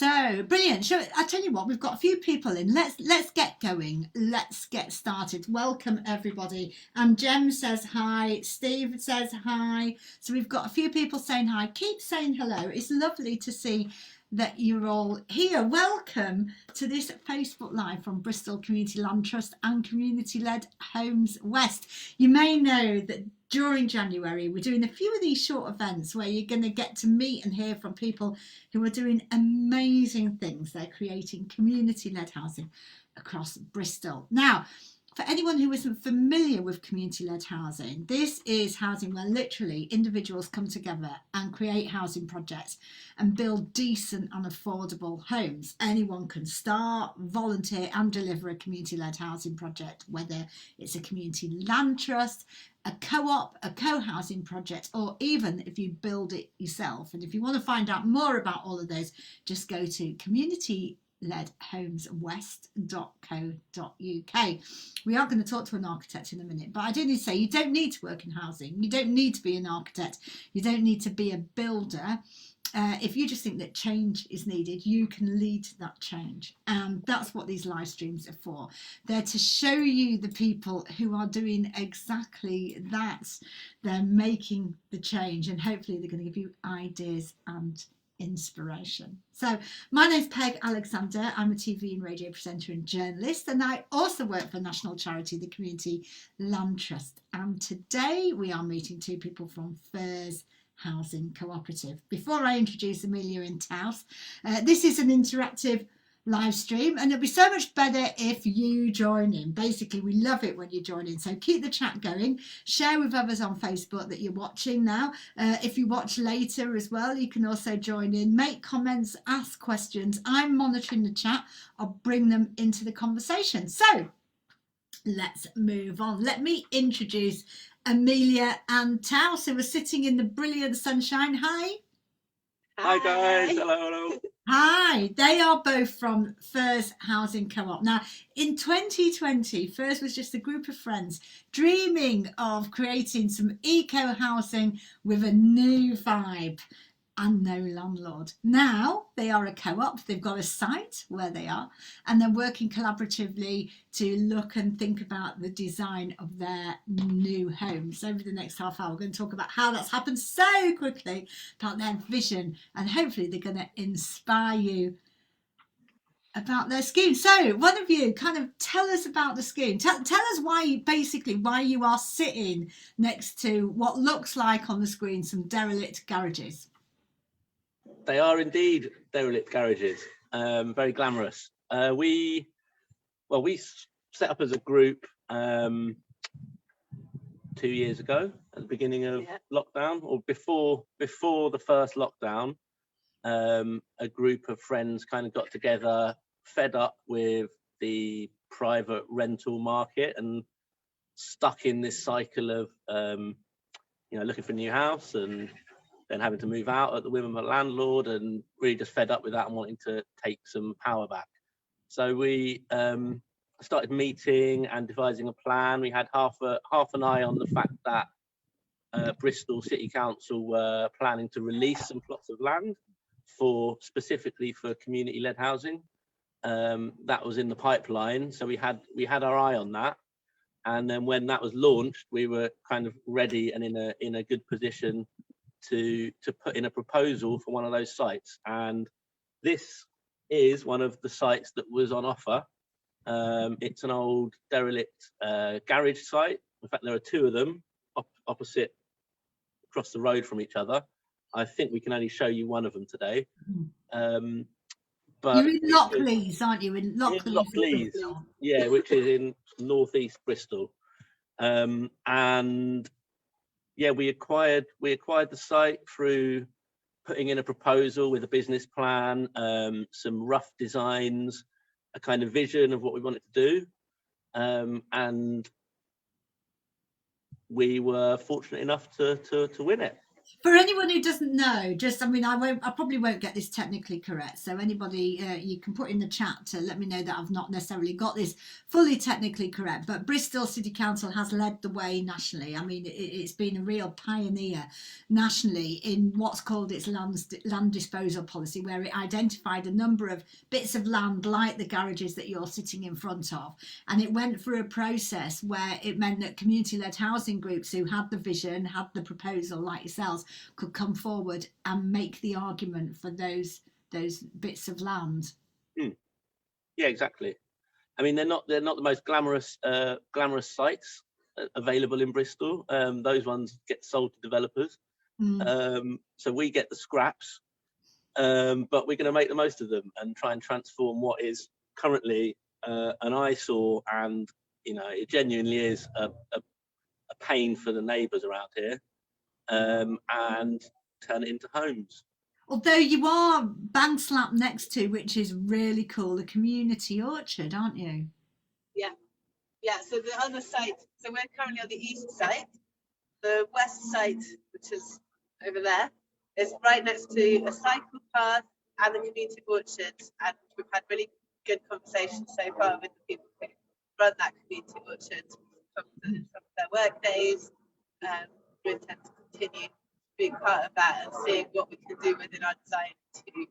So brilliant. I tell you what, we've got a few people in. Let's get going. Let's get started. Welcome everybody. Jem says hi. Steve says hi. So we've got a few people saying hi. Keep saying hello. It's lovely to see that you're all here. Welcome to this Facebook Live from Bristol Community Land Trust and Community-Led Homes West. You may know that during January, we're doing a few of these short events where you're going to get to meet and hear from people who are doing amazing things. They're creating community-led housing across Bristol. Now, for anyone who isn't familiar with community-led housing, this is housing where literally individuals come together and create housing projects and build decent and affordable homes. Anyone can start, volunteer and deliver a community-led housing project, whether it's a community land trust, a co-op, a co-housing project, or even if you build it yourself. And if you want to find out more about all of those, just go to communityledhomeswest.co.uk. We are going to talk to an architect in a minute, but I do need to say you don't need to work in housing. You don't need to be an architect. You don't need to be a builder. If you just think that change is needed, you can lead that change. And that's what these live streams are for. They're to show you the people who are doing exactly that. They're making the change, and hopefully they're going to give you ideas and inspiration. So my name's Peg Alexander. I'm a TV and radio presenter and journalist, and I also work for a national charity, the Community Land Trust. And today we are meeting two people from Furze Housing Cooperative. Before I introduce Amelia and Taus, this is an interactive live stream, and it'll be so much better if you join in. Basically, we love it when you join in, so keep the chat going, share with others on Facebook that you're watching now. If you watch later as well, you can also join in, make comments, ask questions. I'm monitoring the chat. I'll bring them into the conversation. So let's move on. Let me introduce Amelia and Taus, who are sitting in the brilliant sunshine. Hi. Hi guys. Hello. Hi. They are both from Furze Housing Co-op. Now, in 2020, Furze was just a group of friends dreaming of creating some eco housing with a new vibe and no landlord. Now they are a co-op. They've got a site where they are, and they're working collaboratively to look and think about the design of their new homes. Over the next half hour, we're going to talk about how that's happened so quickly, about their vision, and hopefully they're going to inspire you about their scheme. So one of you kind of tell us about the scheme. Tell us why you are sitting next to what looks like on the screen some derelict garages. They are indeed derelict garages, very glamorous. We set up as a group 2 years ago at the beginning of lockdown, or before the first lockdown. A group of friends kind of got together, fed up with the private rental market and stuck in this cycle of looking for a new house and then having to move out at the whim of a landlord, and really just fed up with that and wanting to take some power back. So we started meeting and devising a plan. We had half an eye on the fact that Bristol City Council were planning to release some plots of land specifically for community-led housing. That was in the pipeline, so we had our eye on that. And then when that was launched, we were kind of ready and in a good position to put in a proposal for one of those sites. And this is one of the sites that was on offer. It's an old derelict garage site. In fact, there are two of them opposite, across the road from each other. I think we can only show you one of them today. But you're in Lockleys, aren't you? In Lockleys, yeah, which is in northeast Bristol. And yeah, we acquired the site through putting in a proposal with a business plan, some rough designs, a kind of vision of what we wanted to do, and we were fortunate enough to win it. For anyone who doesn't know, I probably won't get this technically correct. So anybody, you can put in the chat to let me know that I've not necessarily got this fully technically correct. But Bristol City Council has led the way nationally. I mean, it's been a real pioneer nationally in what's called its land disposal policy, where it identified a number of bits of land like the garages that you're sitting in front of, and it went through a process where it meant that community-led housing groups who had the vision, had the proposal, like yourselves, could come forward and make the argument for those bits of land. Yeah, exactly. I mean, they're not the most glamorous sites available in Bristol. Those ones get sold to developers. So we get the scraps, but we're going to make the most of them and try and transform what is currently an eyesore, and it genuinely is a pain for the neighbours around here, and turn it into homes. Although you are bang slap next to, which is really cool, the community orchard, aren't you? Yeah, so the other site, so we're currently on the east site. The west site, which is over there, is right next to a cycle path and the community orchard. And we've had really good conversations so far with the people who run that community orchard from their work days. We intend to continue being part of that and seeing what we can do within our design to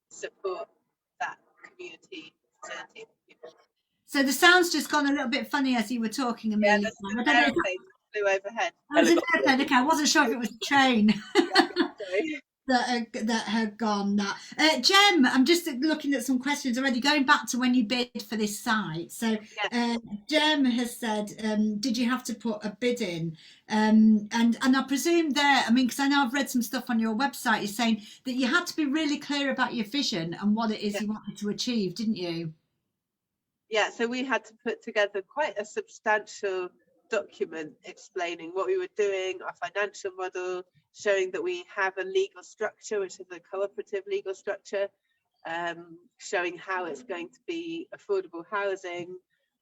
support that community facility. So the sound's just gone a little bit funny as you were talking, Amelia. Yeah, there's an aeroplane flew overhead. Oh, was an aeroplane? Okay, I wasn't sure if it was a train. that had gone. Jem, I'm just looking at some questions already, going back to when you bid for this site. So Jem has said, did you have to put a bid in? And I presume there, I mean, because I know I've read some stuff on your website, you're saying that you had to be really clear about your vision and what it is you wanted to achieve, didn't you? Yeah, so we had to put together quite a substantial document explaining what we were doing, our financial model, showing that we have a legal structure, which is a cooperative legal structure, showing how it's going to be affordable housing,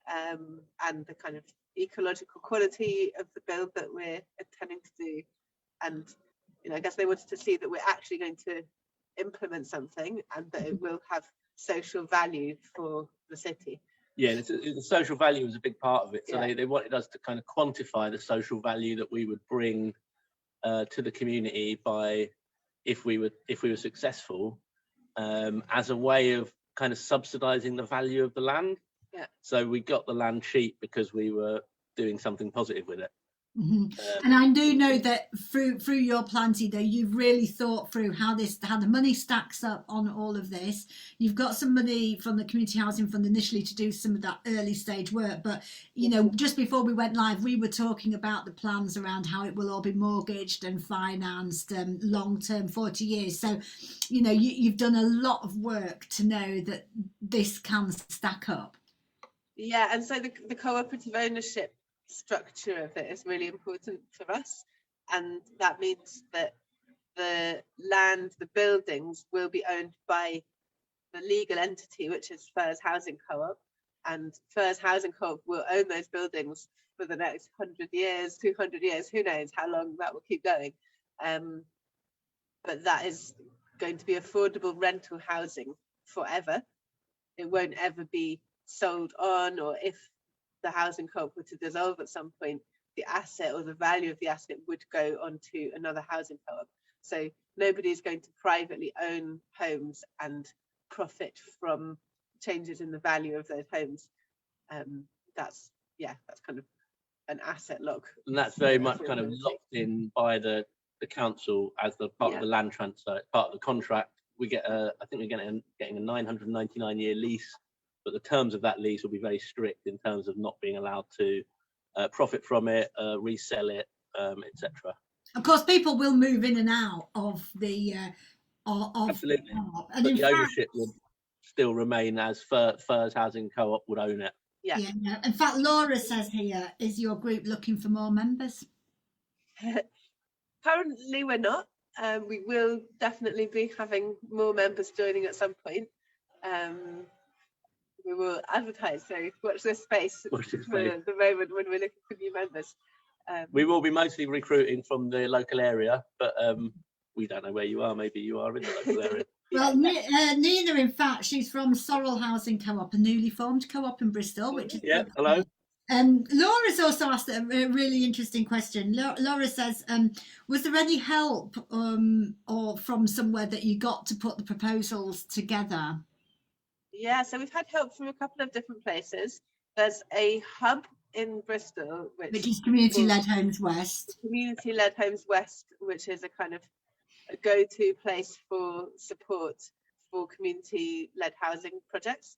and the kind of ecological quality of the build that we're intending to do. And I guess they wanted to see that we're actually going to implement something and that it will have social value for the city. Yeah, the social value was a big part of it. So they wanted us to kind of quantify the social value that we would bring to the community by if we were successful, as a way of kind of subsidising the value of the land. Yeah. So we got the land cheap because we were doing something positive with it. And I do know that through your planting, though, you've really thought through how the money stacks up on all of this. You've got some money from the Community Housing Fund initially to do some of that early stage work, but just before we went live, we were talking about the plans around how it will all be mortgaged and financed long term, 40 years. So you've done a lot of work to know that this can stack up. Yeah, and so the cooperative ownership structure of it is really important for us, and that means that the land, the buildings, will be owned by the legal entity, which is Furze Housing Co-op, and Furze Housing Co-op will own those buildings for the next 100 years, 200 years, who knows how long that will keep going, but that is going to be affordable rental housing forever. It won't ever be sold on, or if the housing co-op were to dissolve at some point, the asset or the value of the asset would go on to another housing co-op. So nobody is going to privately own homes and profit from changes in the value of those homes. That's kind of an asset lock. And that's very much kind of locked in by the council as the part of the land transfer, part of the contract. We get I think we're getting a 999-year lease. But the terms of that lease will be very strict in terms of not being allowed to profit from it, resell it, etc. Of course, people will move in and out of the absolutely, but the ownership will still remain as Furze Housing Co-op would own it. Yeah. In fact, Laura says here, is your group looking for more members? Currently, we're not. We will definitely be having more members joining at some point. We will advertise, so watch this space for the moment when we're looking for new members. We will be mostly recruiting from the local area, but we don't know where you are. Maybe you are in the local area. Well, Nina, in fact, she's from Furze Housing Co-op, a newly formed co-op in Bristol, which is Hello. Laura's also asked a really interesting question. Laura says, was there any help or from somewhere that you got to put the proposals together? Yeah, so we've had help from a couple of different places. There's a hub in Bristol, which is Community-Led Homes West. Community-Led Homes West, which is a kind of a go-to place for support for community-led housing projects.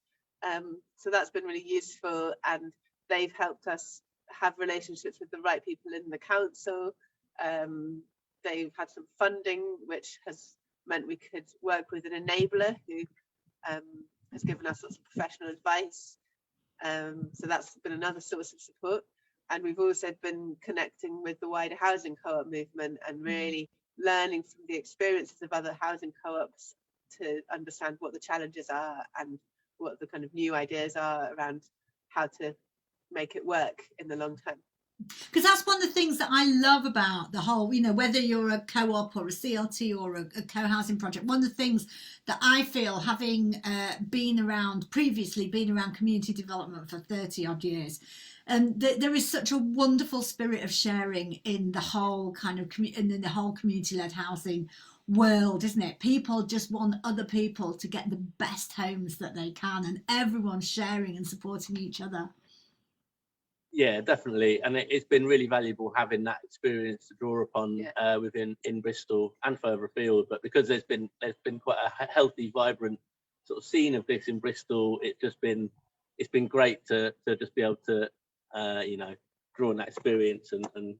So that's been really useful, and they've helped us have relationships with the right people in the council. They've had some funding, which has meant we could work with an enabler who has given us lots of professional advice. So that's been another source of support. And we've also been connecting with the wider housing co-op movement and really learning from the experiences of other housing co-ops to understand what the challenges are and what the kind of new ideas are around how to make it work in the long term. Because that's one of the things that I love about the whole, whether you're a co-op or a CLT or a co-housing project, one of the things that I feel, having been around community development for 30 odd years, there is such a wonderful spirit of sharing in the whole kind of in the whole community-led housing world, isn't it? People just want other people to get the best homes that they can, and everyone's sharing and supporting each other. Yeah, definitely, and it's been really valuable having that experience to draw upon within Bristol and further afield. But because there's been quite a healthy, vibrant sort of scene of this in Bristol, it's been great to just be able to draw on that experience and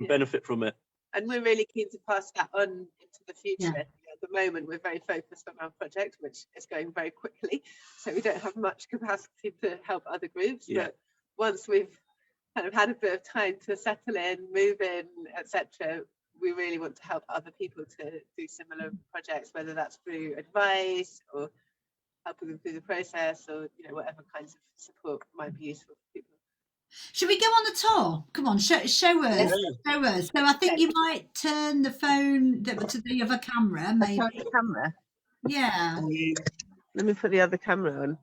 benefit from it. And we're really keen to pass that on into the future. Yeah. At the moment, we're very focused on our project, which is going very quickly, so we don't have much capacity to help other groups. Yeah. But once we've kind of had a bit of time to settle in, move in, etc., we really want to help other people to do similar projects, whether that's through advice or helping them through the process, or whatever kinds of support might be useful for people. Should we go on the tour? Come on, show us. Yeah. Show us. So I think you might turn the phone to the other camera, maybe. The camera? Yeah. Let me put the other camera on.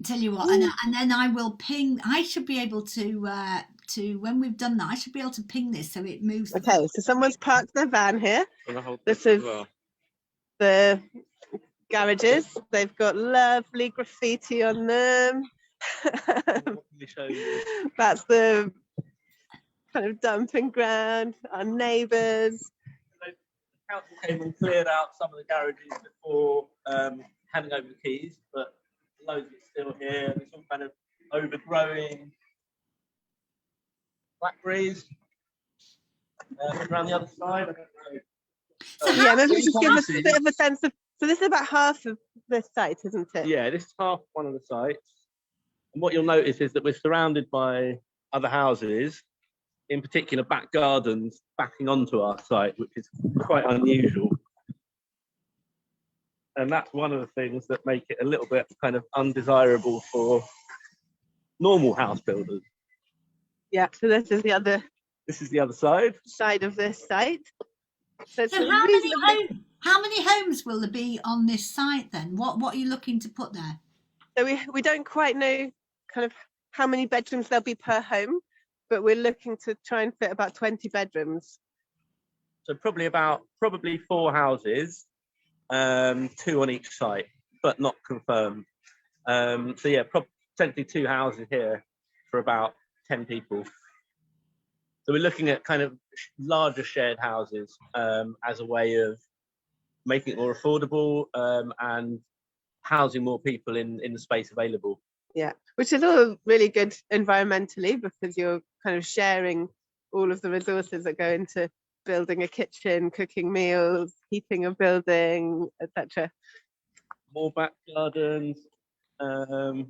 Tell you what, and then I will ping. I should be able to when we've done that, I should be able to ping this so it moves. Okay, so someone's parked their van here. This is the garages. They've got lovely graffiti on them. That's the kind of dumping ground. Our neighbours. The council came and cleared out some of the garages before handing over the keys, but loads of it's still here. It's all kind of overgrowing blackberries. Around the other side, I don't know. So maybe just give us a bit of a sense of. So this is about half of this site, isn't it? Yeah, this is half one of the sites. And what you'll notice is that we're surrounded by other houses, in particular back gardens backing onto our site, which is quite unusual. And that's one of the things that make it a little bit kind of undesirable for normal house builders. Yeah, so this is the other side of this site. So how many homes will there be on this site then? What are you looking to put there? So we don't quite know kind of how many bedrooms there'll be per home, but we're looking to try and fit about 20 bedrooms. So probably 4 houses. 2 on each site, but not confirmed. So yeah, potentially 2 houses here for about 10 people. So we're looking at kind of larger shared houses as a way of making it more affordable and housing more people in the space available. Yeah, which is all really good environmentally, because you're kind of sharing all of the resources that go into building a kitchen, cooking meals, heating a building, etc. More back gardens. I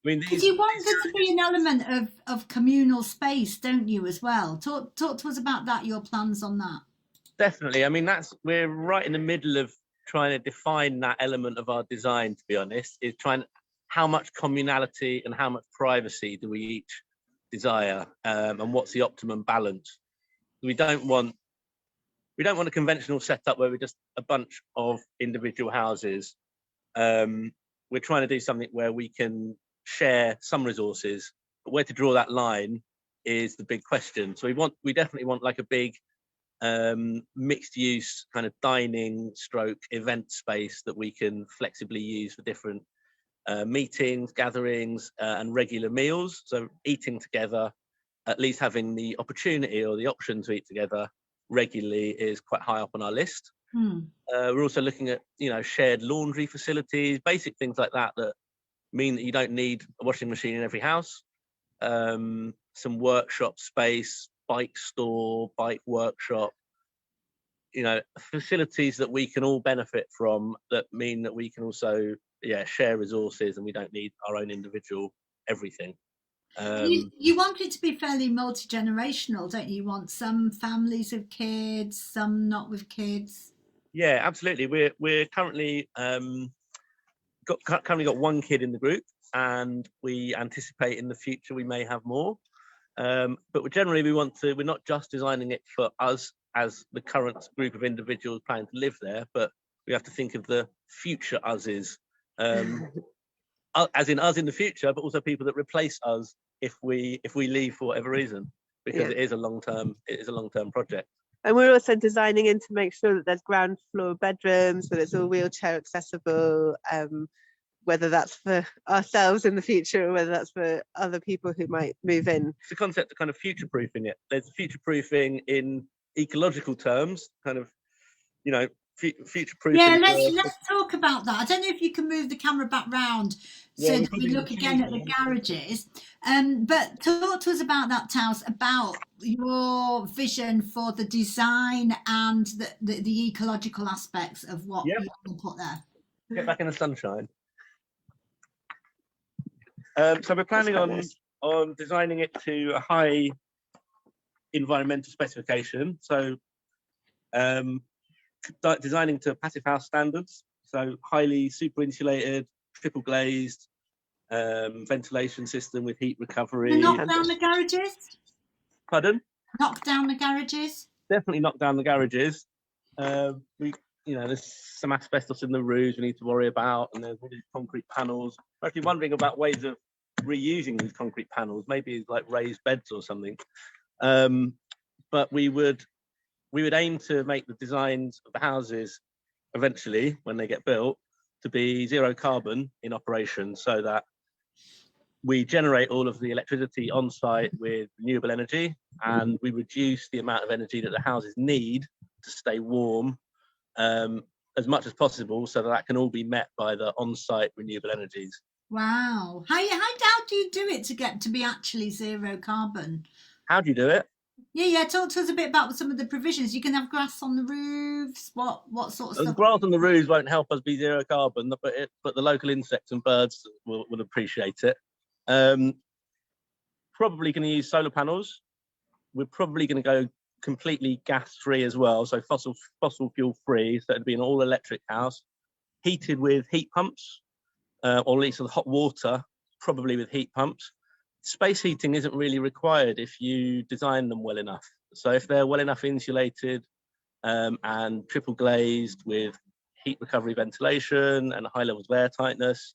mean, you want there to be an element of communal space, don't you, as well? Talk to us about that, your plans on that. Definitely. I mean, we're right in the middle of trying to define that element of our design, to be honest, is trying how much communality and how much privacy do we each desire, and what's the optimum balance. We don't want a conventional setup where we're just a bunch of individual houses. We're trying to do something where we can share some resources, but where to draw that line is the big question. So we definitely want like a big mixed use kind of dining stroke event space that we can flexibly use for different meetings, gatherings, and regular meals. So eating together, at least having the opportunity or the option to eat together regularly, is quite high up on our list. We're also looking at, shared laundry facilities, basic things like that mean that you don't need a washing machine in every house. Some workshop space, bike store, bike workshop, facilities that we can all benefit from, that mean that we can also share resources, and we don't need our own individual everything. You want it to be fairly multi-generational, don't you? You want some families with kids, some not with kids. Yeah, absolutely. We're currently got one kid in the group, and we anticipate in the future we may have more. But generally we're not just designing it for us as the current group of individuals planning to live there, but we have to think of the future uses, as in us in the future, but also people that replace us if we leave for whatever reason, because it is a long-term project. And we're also designing in to make sure that there's ground floor bedrooms, that it's all wheelchair accessible, whether that's for ourselves in the future or whether that's for other people who might move in. It's a concept of kind of future-proofing it. There's future-proofing in ecological terms, kind of, future-proofing. Yeah, let's talk about that. I don't know if you can move the camera back round so that we look again at the garages. But talk to us about that, Taos, about your vision for the design and the ecological aspects of what you want to put there. Get back in the sunshine. So we're planning on designing it to a high environmental specification. So designing to passive house standards. So highly super insulated, triple glazed, ventilation system with heat recovery. Knock down the garages? Pardon? Knock down the garages? Definitely knock down the garages. There's some asbestos in the roofs we need to worry about, and there's all these concrete panels. We're actually wondering about ways of reusing these concrete panels, maybe like raised beds or something. But we would aim to make the designs of the houses eventually, when they get built, to be zero carbon in operation, so that we generate all of the electricity on site with renewable energy, and we reduce the amount of energy that the houses need to stay warm as much as possible, so that can all be met by the on-site renewable energies. Wow. How do you do it to be actually zero carbon? How do you do it? Yeah. Talk to us a bit about some of the provisions. You can have grass on the roofs. What sort of stuff? The grass on the roofs won't help us be zero carbon, but the local insects and birds will appreciate it. Probably going to use solar panels. We're probably going to go completely gas free as well, so fossil fuel free. So it'd be an all electric house, heated with heat pumps, or at least with hot water, probably with heat pumps. Space heating isn't really required if you design them well enough. So if they're well enough insulated and triple glazed with heat recovery ventilation and high levels of air tightness,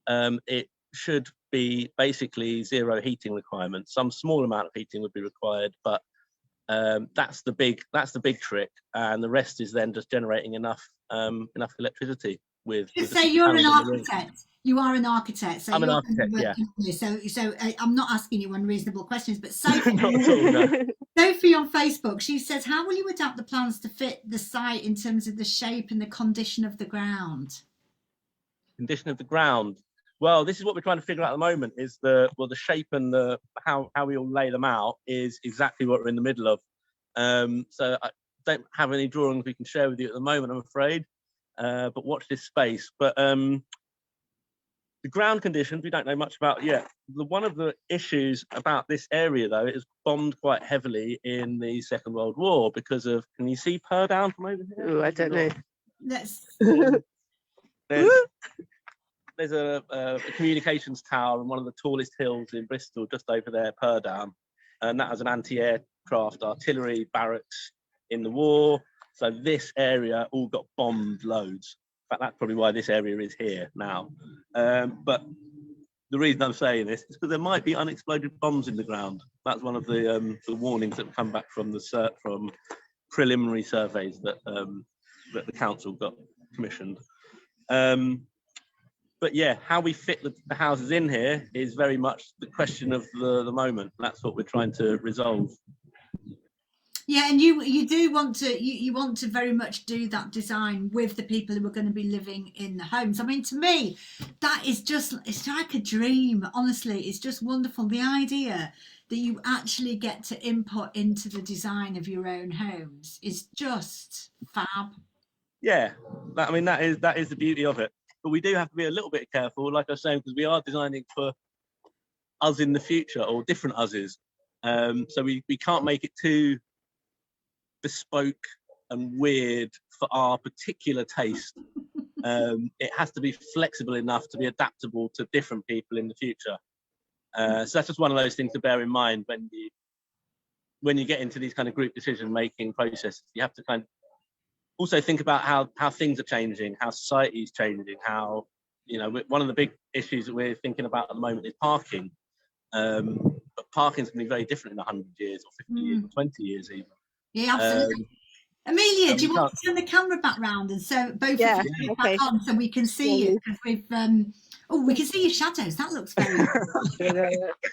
it should be basically zero heating requirements. Some small amount of heating would be required, but that's the big trick, and the rest is then just generating enough electricity with. Say you're an architect. You are an architect. So I'm an architect. Yeah. So I'm not asking you unreasonable questions, but Sophie, Not at all, no. Sophie on Facebook, she says, "How will you adapt the plans to fit the site in terms of the shape and the condition of the ground?" Condition of the ground. Well, this is what we're trying to figure out at the moment. Is the shape and the how we all lay them out is exactly what we're in the middle of. So I don't have any drawings we can share with you at the moment, I'm afraid. But watch this space. But the ground conditions we don't know much about yet. One of the issues about this area, though, it was bombed quite heavily in the Second World War because of. Can you see Purdown from over here? Oh, I don't know. Let's. There's there's a communications tower on one of the tallest hills in Bristol, just over there, Purdown, and that has an anti-aircraft artillery barracks in the war. So this area all got bombed loads. In fact, that's probably why this area is here now. But the reason I'm saying this is because there might be unexploded bombs in the ground. That's one of the warnings that come back from from preliminary surveys that that the council got commissioned. But yeah, how we fit the houses in here is very much the question of the moment. That's what we're trying to resolve. Yeah, and you do want to you want to very much do that design with the people who are going to be living in the homes. I mean, to me, that is just, it's like a dream. Honestly, it's just wonderful. The idea that you actually get to input into the design of your own homes is just fab. Yeah, I mean, that is the beauty of it. But we do have to be a little bit careful, like I was saying, because we are designing for us in the future, or different uses. So we can't make it too bespoke and weird for our particular taste. It has to be flexible enough to be adaptable to different people in the future. So that's just one of those things to bear in mind when you get into these kind of group decision making processes. You have to kind of also think about how things are changing, how society is changing, how, you know, one of the big issues that we're thinking about at the moment is parking. But parking's going to be very different in 100 years or 50 years or 20 years even. Yeah, absolutely. Amelia, do you want to turn the camera back round and so both of you back on so we can see you? Because we've we can see your shadows. That looks very press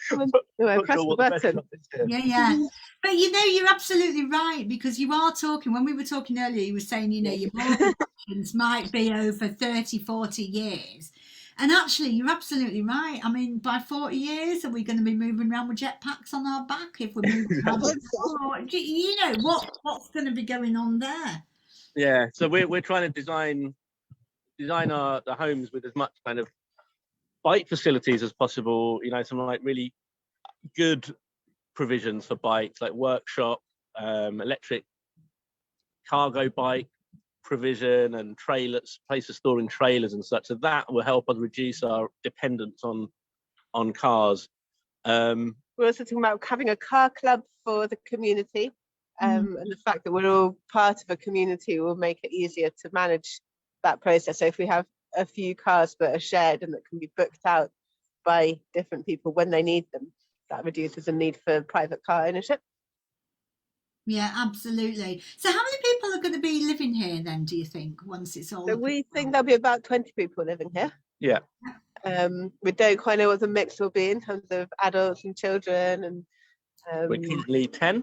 the button. Yeah. But you know, you're absolutely right, because you are talking, when we were talking earlier, you were saying, you know, your mortgage options might be over 30, 40 years. And actually, you're absolutely right. I mean, by 40 years, are we going to be moving around with jetpacks on our back if we're moving around? You know, what's going to be going on there? Yeah, so we're trying to design the homes with as much kind of bike facilities as possible. You know, some like really good provisions for bikes, like workshop, electric cargo bike provision, and trailers, places storing trailers and such. So that will help us reduce our dependence on cars. We're also talking about having a car club for the community, and the fact that we're all part of a community will make it easier to manage that process. So if we have a few cars that are shared and that can be booked out by different people when they need them, that reduces the need for private car ownership. Yeah, absolutely. So how many people are going to be living here then, do you think, once it's all? So we think there'll be about 20 people living here. Yeah. We don't quite know what the mix will be in terms of adults and children, and we're currently 10.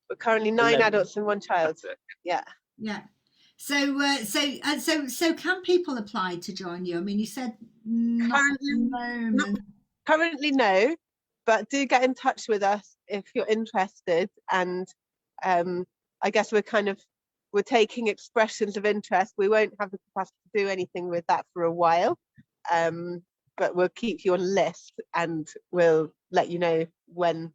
We're currently 9 11. Adults and 1 child. Yeah. So can people apply to join you? I mean, you said currently no, but do get in touch with us if you're interested. And I guess we're taking expressions of interest. We won't have the capacity to do anything with that for a while, but we'll keep you on a list and we'll let you know when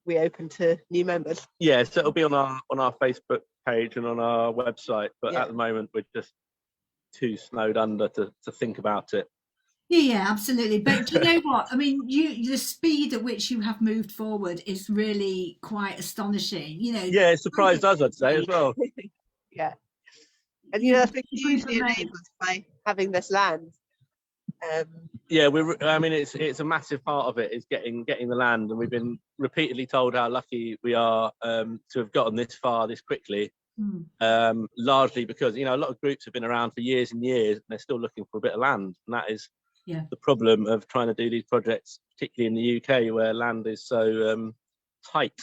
we open to new members. Yeah, so it'll be on our Facebook page and on our website, but at the moment we're just too snowed under to think about it. Yeah, absolutely. But do you know what? I mean, the speed at which you have moved forward is really quite astonishing. You know. Yeah, it surprised us, I'd say, as well. Yeah, and you know, that's been hugely enabled by having this land. Yeah, I mean, it's a massive part of it is getting the land, and we've been repeatedly told how lucky we are to have gotten this far this quickly. Largely because, you know, a lot of groups have been around for years and years, and they're still looking for a bit of land, and that is the problem of trying to do these projects, particularly in the UK where land is so tight.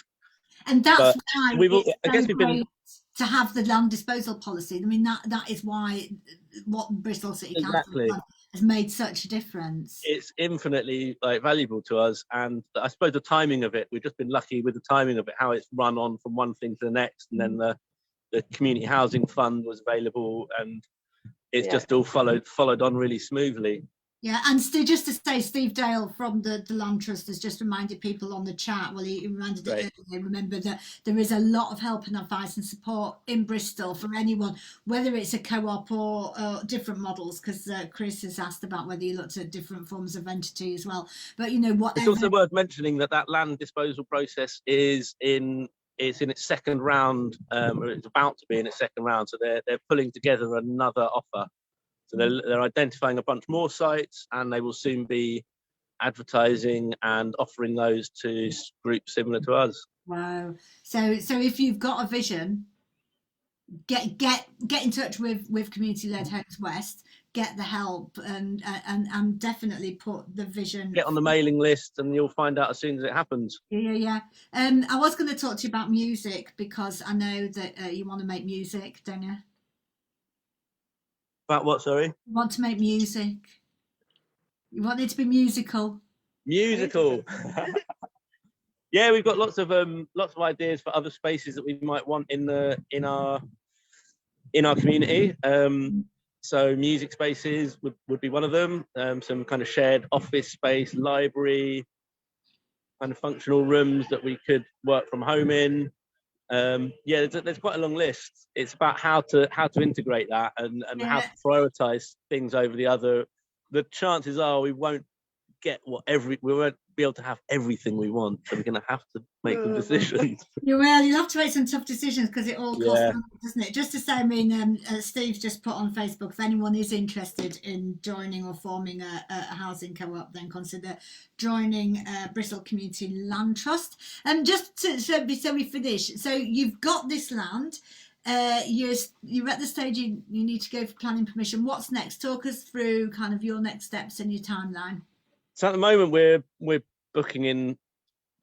And that's why it's great to have the land disposal policy. I mean, that is why what Bristol City Council has made such a difference. It's infinitely valuable to us, and I suppose the timing of it, we've just been lucky with the timing of it, how it's run on from one thing to the next, and then the community housing fund was available, and it's just all followed on really smoothly. Yeah, and just to say, Steve Dale from the Land Trust has just reminded people on the chat. Well, he reminded Great. it earlier. Remember that there is a lot of help and advice and support in Bristol for anyone, whether it's a co-op or different models. Because Chris has asked about whether you looked at different forms of entity as well. But you know, It's whatever. also worth mentioning that that land disposal process is in its second round, or it's about to be in its second round. So they're pulling together another offer. So they're identifying a bunch more sites, and they will soon be advertising and offering those to groups similar to us. Wow. So if you've got a vision, get in touch with Community Led Homes West, get the help, and definitely put the vision. Get on the mailing list, and you'll find out as soon as it happens. Yeah. I was going to talk to you about music because I know that you want to make music, don't you? About what? Sorry. You want to make music. You want it to be musical. Musical. Yeah, we've got lots of ideas for other spaces that we might want in our community. So music spaces would be one of them. Some kind of shared office space, library, kind of functional rooms that we could work from home in. Yeah, there's quite a long list. It's about how to integrate that and how to prioritize things over the other. The chances are we won't be able to have everything we want, so we're going to have to make some decisions. You'll have to make some tough decisions because it all costs money, doesn't it? Just to say, I mean, Steve's just put on Facebook, if anyone is interested in joining or forming a housing co-op, then consider joining Bristol Community Land Trust. Just so we finish, so you've got this land. You're at the stage you need to go for planning permission. What's next? Talk us through kind of your next steps and your timeline. So at the moment we're booking in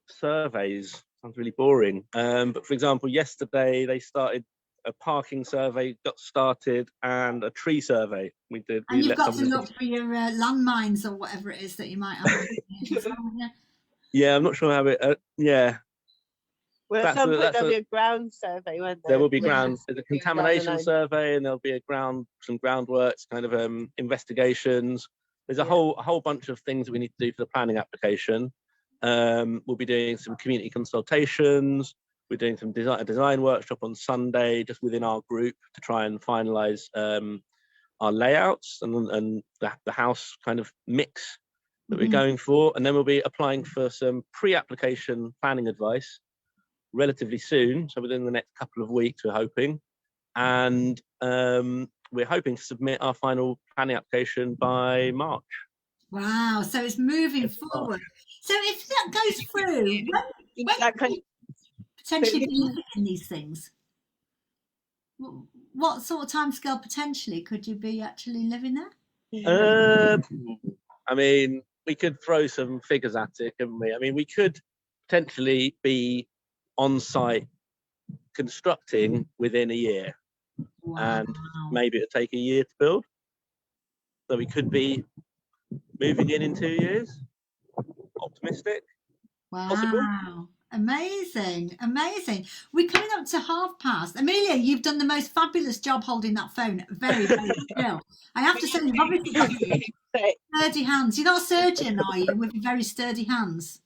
surveys. Sounds really boring. But for example, yesterday they started a parking survey, got started, and a tree survey. We did. And you've got to look for your landmines or whatever it is that you might have. Yeah, I'm not sure how it. Yeah. Well, at some point there'll be a ground survey, won't there? There will be ground. There's a contamination survey, and there'll be some groundworks, kind of investigations. There's a whole bunch of things that we need to do for the planning application. We'll be doing some community consultations. We're doing some design workshop on Sunday, just within our group, to try and finalise our layouts and the house kind of mix that we're going for. And then we'll be applying for some pre-application planning advice relatively soon, so within the next couple of weeks, we're hoping. And we're hoping to submit our final planning application by March. Wow, so it's moving forward. So if that goes through, when could you potentially be living in these things? What sort of timescale potentially could you be actually living there? I mean, we could throw some figures at it, couldn't we? I mean, we could potentially be on site constructing within a year. Wow. And maybe it'll take a year to build. So we could be moving in 2 years. Optimistic. Wow. Possible. Amazing. We're coming up to past. Amelia, you've done the most fabulous job holding that phone very, very still. I have to say, you've obviously got sturdy hands. You're not a surgeon, are you, with very sturdy hands?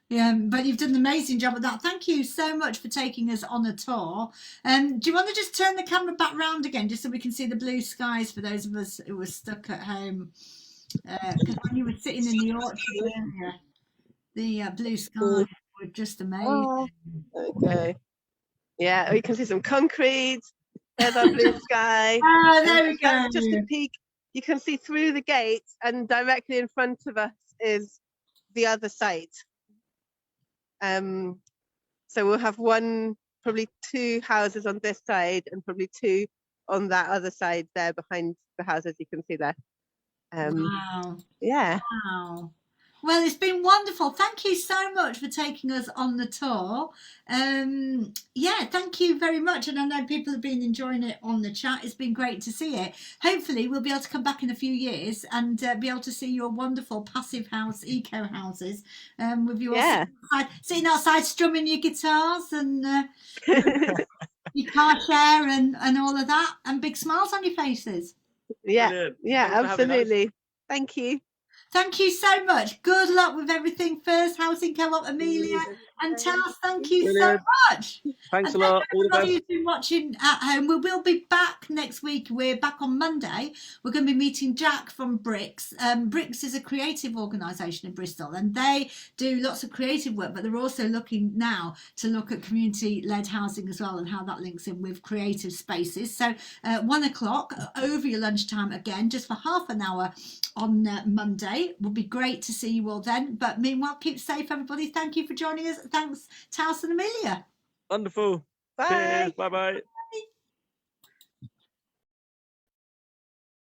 Yeah, but you've done an amazing job of that. Thank you so much for taking us on a tour. Do you want to just turn the camera back round again, just so we can see the blue skies for those of us who were stuck at home? Because when you were sitting in the orchard area, the blue skies were just amazing. Oh, okay. Yeah, we can see some concrete. There's our blue sky. Oh, there we go. Just a peek. You can see through the gate, and directly in front of us is the other site. So we'll have probably two houses on this side and probably two on that other side there behind the houses you can see there. Wow. Yeah. Wow. Well, it's been wonderful. Thank you so much for taking us on the tour. Yeah, thank you very much. And I know people have been enjoying it on the chat. It's been great to see it. Hopefully we'll be able to come back in a few years and be able to see your wonderful passive house, eco houses, with you all sitting outside strumming your guitars and your car share and all of that, and big smiles on your faces. Yeah, Brilliant. yeah, Thanks for having us. absolutely. Thank you. Thank you so much. Good luck with everything. Furze Housing Co-op, Amelia and Taz, thank you so Brilliant. much. Thanks And a thank lot. All the everybody best. who's been watching at home. We will be back next week. We're back on Monday. We're going to be meeting Jack from Bricks. Bricks is a creative organisation in Bristol, and they do lots of creative work, but they're also looking now to look at community-led housing as well and how that links in with creative spaces. So 1 o'clock over your lunchtime again, just for half an hour on Monday. Would be great to see you all then. But meanwhile, keep safe, everybody. Thank you for joining us. Thanks, Taos and Amelia. Wonderful. Bye. Cheers. Bye bye.